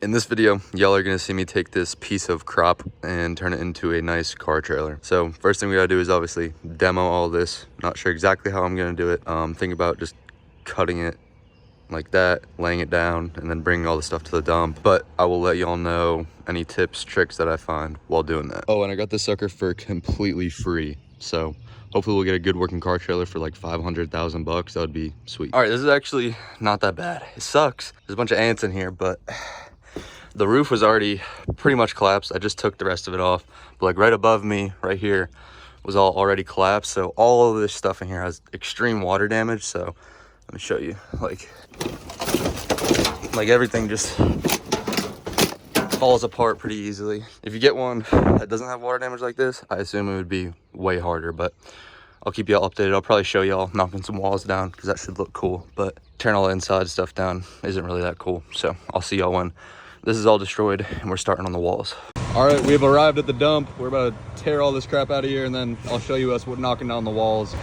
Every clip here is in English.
In this video, y'all are gonna see me take this piece of crop and turn it into a nice car trailer. So first thing we gotta do is obviously demo all this. Not sure exactly how I'm gonna do it. Think about just cutting it like that, laying it down, and then bringing all the stuff to the dump. But I will let y'all know any tips, tricks that I find while doing that. Oh, and I got this sucker for completely free. So hopefully we'll get a good working car trailer for like 500,000 bucks. That would be sweet. All right, this is actually not that bad. It sucks. There's a bunch of ants in here, but the roof was already pretty much collapsed. I just took the rest of it off. But like right above me, right here, was all already collapsed. So all of this stuff in here has extreme water damage. So let me show you, like everything just falls apart pretty easily. If you get one that doesn't have water damage like this, I assume it would be way harder, but I'll keep y'all updated. I'll probably show y'all knocking some walls down because that should look cool, but tearing all the inside stuff down isn't really that cool. So I'll see y'all when this is all destroyed and we're starting on the walls. All right, we've arrived at the dump. We're about to tear all this crap out of here and then I'll show you us knocking down the walls.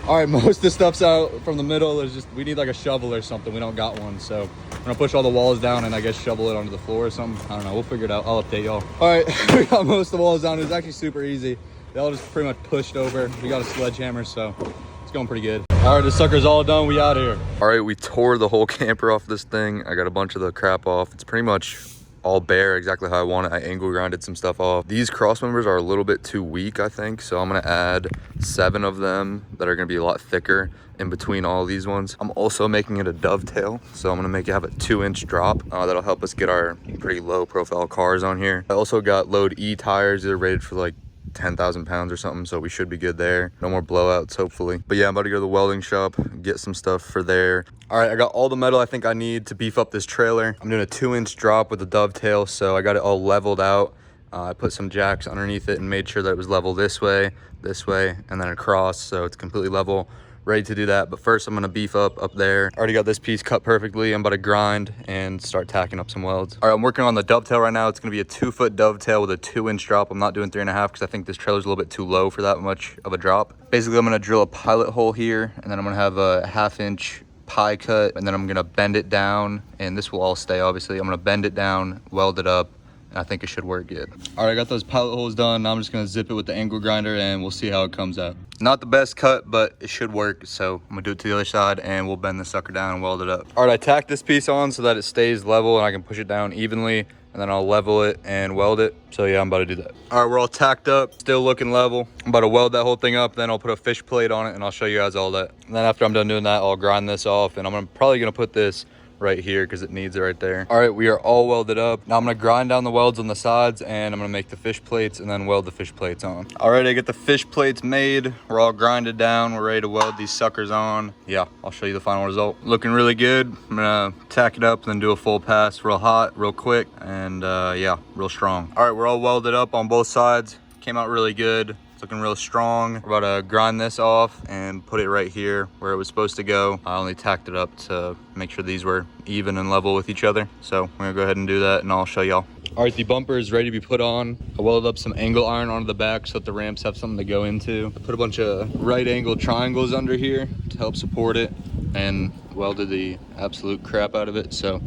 All right, most of the stuff's out from the middle. There's just, we need like a shovel or something. We don't got one, so I'm gonna push all the walls down and I guess shovel it onto the floor or something. I don't know, we'll figure it out. I'll update y'all. All right, we got most of the walls down. It was actually super easy. They all just pretty much pushed over. We got a sledgehammer, so it's going pretty good. All right, this sucker's all done. We out of here. All right, we tore the whole camper off this thing. I got a bunch of the crap off. It's pretty much all bare, exactly how I want it. I angle grinded some stuff off. These cross members are a little bit too weak, I think. So I'm gonna add 7 of them that are gonna be a lot thicker in between all these ones. I'm also making it a dovetail. So I'm gonna make it have a 2-inch drop. That'll help us get our pretty low profile cars on here. I also got load E tires. They're rated for like 10,000 pounds or something, so we should be good there. No more blowouts, hopefully. But yeah, I'm about to go to the welding shop, get some stuff for there. All right, I got all the metal I think I need to beef up this trailer. I'm doing a 2-inch drop with a dovetail, so I got it all leveled out. I put some jacks underneath it and made sure that it was level this way, and then across, so it's completely level. Ready to do that, but first I'm gonna beef up there. Already got this piece cut perfectly. I'm about to grind and start tacking up some welds. All right, I'm working on the dovetail right now. It's gonna be a 2-foot dovetail with a 2-inch drop. I'm not doing 3.5 because I think this trailer's a little bit too low for that much of a drop. Basically, I'm gonna drill a pilot hole here, and then I'm gonna have a 1/2-inch pie cut, and then I'm gonna bend it down, and this will all stay, obviously. I'm gonna bend it down, weld it up, and I think it should work good. All right, I got those pilot holes done. Now I'm just gonna zip it with the angle grinder and we'll see how it comes out. Not the best cut, but it should work. So I'm gonna do it to the other side and we'll bend the sucker down and weld it up. All right, I tacked this piece on so that it stays level and I can push it down evenly, and then I'll level it and weld it. So yeah, I'm about to do that. All right, we're all tacked up, still looking level. I'm about to weld that whole thing up, then I'll put a fish plate on it and I'll show you guys all that. And then after I'm done doing that, I'll grind this off, and I'm probably gonna put this right here because it needs it right there. All right, we are all welded up. Now I'm gonna grind down the welds on the sides and I'm gonna make the fish plates and then weld the fish plates on. All right, I get the fish plates made. We're all grinded down. We're ready to weld these suckers on. Yeah, I'll show you the final result. Looking really good. I'm gonna tack it up and then do a full pass real hot, real quick, and yeah, real strong. All right, we're all welded up on both sides. Came out really good. It's looking real strong. We're about to grind this off and put it right here where it was supposed to go. I only tacked it up to make sure these were even and level with each other. So we're gonna go ahead and do that and I'll show y'all. All right, the bumper is ready to be put on. I welded up some angle iron onto the back so that the ramps have something to go into. I put a bunch of right angle triangles under here to help support it and welded the absolute crap out of it. So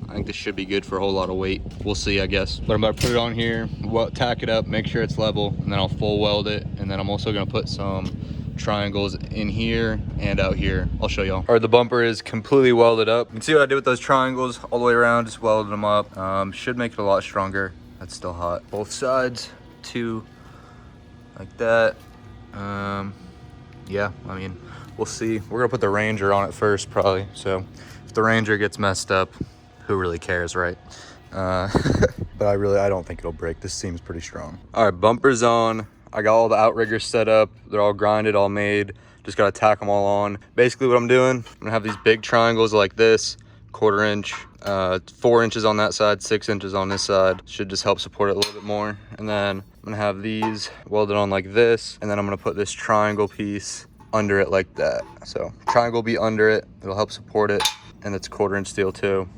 I think this should be good for a whole lot of weight. We'll see, I guess. But I'm about to put it on here, tack it up, make sure it's level, and then I'll full weld it. And then I'm also gonna put some triangles in here and out here. I'll show y'all. All right, the bumper is completely welded up. You can see what I did with those triangles all the way around, just welded them up. Should make it a lot stronger. That's still hot. Both sides, 2 like that. Yeah, I mean, we'll see. We're gonna put the Ranger on it first, probably. So if the Ranger gets messed up, who really cares, right? But I don't think it'll break. This seems pretty strong. All right, bumper's on. I got all the outriggers set up. They're all grinded, all made. Just gotta tack them all on. Basically what I'm doing, I'm gonna have these big triangles like this, 1/4 inch, 4 inches on that side, 6 inches on this side. Should just help support it a little bit more. And then I'm gonna have these welded on like this. And then I'm gonna put this triangle piece under it like that. So triangle will be under it. It'll help support it. And it's 1/4 inch steel too.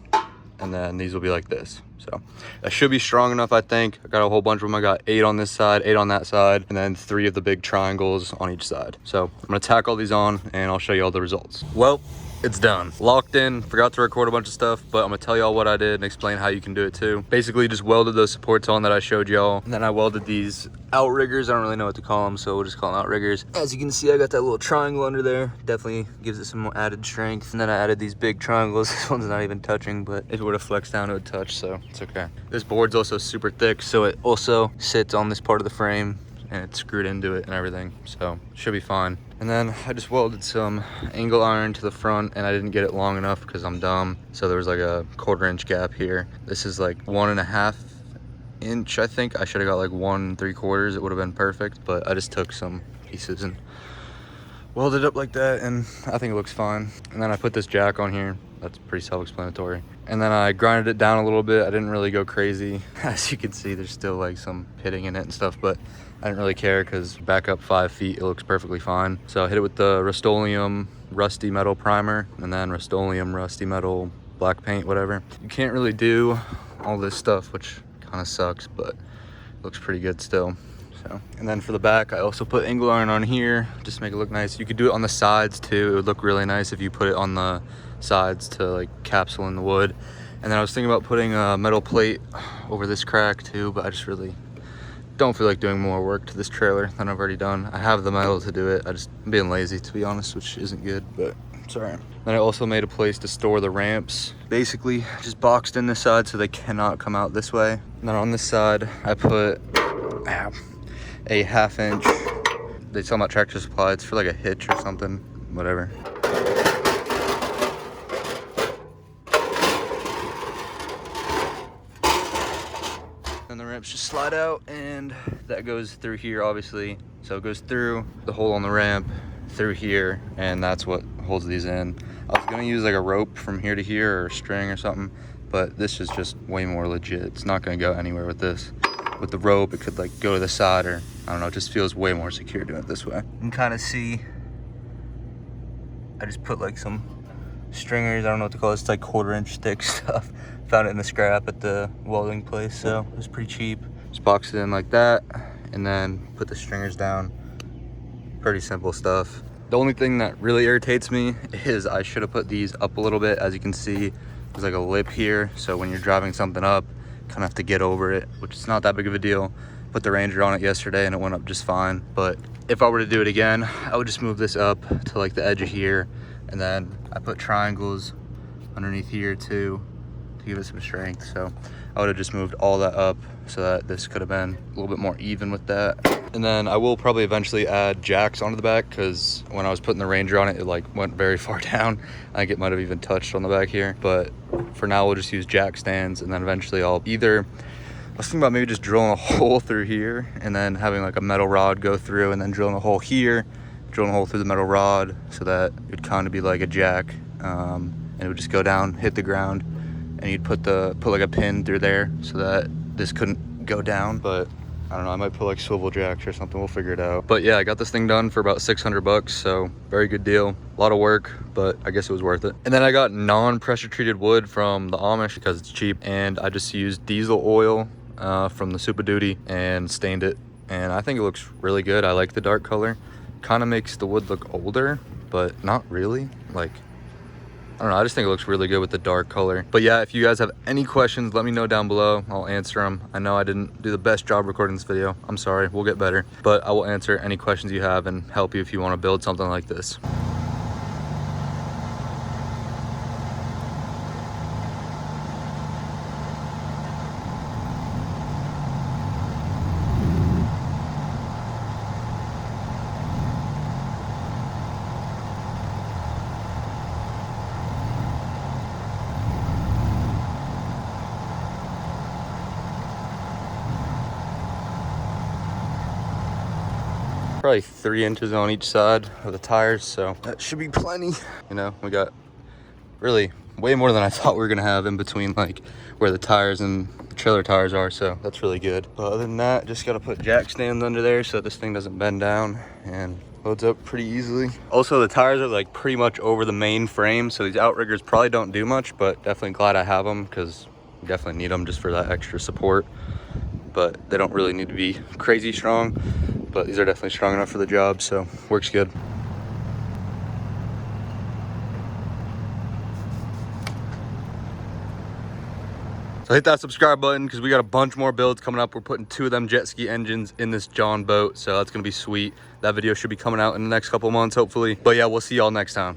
And then these will be like this. So that should be strong enough, I think. I got a whole bunch of them. I got 8 on this side, 8 on that side, and then 3 of the big triangles on each side. So I'm gonna tack all these on and I'll show you all the results. Well, It's done. Locked in, forgot to record a bunch of stuff, but I'm gonna tell y'all what I did and explain how you can do it too. Basically just welded those supports on that I showed y'all. And then I welded these outriggers. I don't really know what to call them, so we'll just call them outriggers. As you can see, I got that little triangle under there. Definitely gives it some more added strength. And then I added these big triangles. This one's not even touching, but if it were to flex down, it would touch, so it's okay. This board's also super thick, so it also sits on this part of the frame and it's screwed into it and everything, so should be fine. And then I just welded some angle iron to the front, and I didn't get it long enough because I'm dumb, so there was like a 1/4 inch gap here. This is like 1.5 inch, I think. I should have got like 1 3/4. It would have been perfect, but I just took some pieces and welded it up like that, and I think it looks fine. And then I put this jack on here. That's pretty self-explanatory. And then I grinded it down a little bit. I didn't really go crazy. As you can see, there's still like some pitting in it and stuff, but I didn't really care because back up 5 feet, it looks perfectly fine. So I hit it with the Rust-Oleum Rusty Metal Primer, and then Rust-Oleum Rusty Metal Black Paint, whatever. You can't really do all this stuff, which kind of sucks, but it looks pretty good still. So, and then for the back, I also put angle iron on here just to make it look nice. You could do it on the sides too. It would look really nice if you put it on the sides to like capsule in the wood. And then I was thinking about putting a metal plate over this crack too, but I just really don't feel like doing more work to this trailer than I've already done. I have the metal to do it. I'm being lazy, to be honest, which isn't good, but it's all right. Then I also made a place to store the ramps. Basically, just boxed in this side so they cannot come out this way. And then on this side, I put a 1/2 inch. They sell them at Tractor Supply. It's for like a hitch or something, whatever. And the ramps just slide out, and that goes through here, obviously. So it goes through the hole on the ramp, through here, and that's what holds these in. I was gonna use like a rope from here to here or a string or something, but this is just way more legit. It's not gonna go anywhere with this. With the rope, it could like go to the side, or I don't know, it just feels way more secure doing it this way. You can kind of see, I just put like some stringers, I don't know what to call it, it's like 1/4 inch thick stuff. Found it in the scrap at the welding place, so it was pretty cheap. Just box it in like that, and then put the stringers down. Pretty simple stuff. The only thing that really irritates me is I should have put these up a little bit. As you can see, there's like a lip here, so when you're driving something up, kind of have to get over it, which is not that big of a deal. Put the Ranger on it yesterday and it went up just fine. But if I were to do it again, I would just move this up to like the edge of here, and then I put triangles underneath here too to give it some strength. So I would have just moved all that up so that this could have been a little bit more even with that. And then I will probably eventually add jacks onto the back, because when I was putting the Ranger on it, it like went very far down. I think it might have even touched on the back here, but for now we'll just use jack stands. And then eventually I was thinking about maybe just drilling a hole through here and then having like a metal rod go through, and then drilling a hole here, drilling a hole through the metal rod, so that it would kind of be like a jack, and it would just go down, hit the ground, and you'd put like a pin through there so that this couldn't go down. But I don't know, I might put like swivel jacks or something, we'll figure it out. But yeah, I got this thing done for about 600 bucks, so very good deal. A lot of work, but I guess it was worth it. And then I got non-pressure treated wood from the Amish because it's cheap, and I just used diesel oil from the Super Duty and stained it, and I think it looks really good. I like the dark color. Kind of makes the wood look older, but not really. Like, I don't know, I just think it looks really good with the dark color. But yeah, if you guys have any questions, let me know down below. I'll answer them. I know I didn't do the best job recording this video. I'm sorry, we'll get better. But I will answer any questions you have and help you if you want to build something like this. Probably 3 inches on each side of the tires, so that should be plenty. You know, we got really way more than I thought we were gonna have in between like where the tires and the trailer tires are, so that's really good. But other than that, just gotta put jack stands under there so this thing doesn't bend down, and loads up pretty easily. Also, the tires are like pretty much over the main frame, so these outriggers probably don't do much, but definitely glad I have them because we definitely need them just for that extra support. But they don't really need to be crazy strong, but these are definitely strong enough for the job, so works good. So hit that subscribe button because we got a bunch more builds coming up. We're putting 2 of them jet ski engines in this John boat, so that's gonna be sweet. That video should be coming out in the next couple months, hopefully. But yeah, we'll see y'all next time.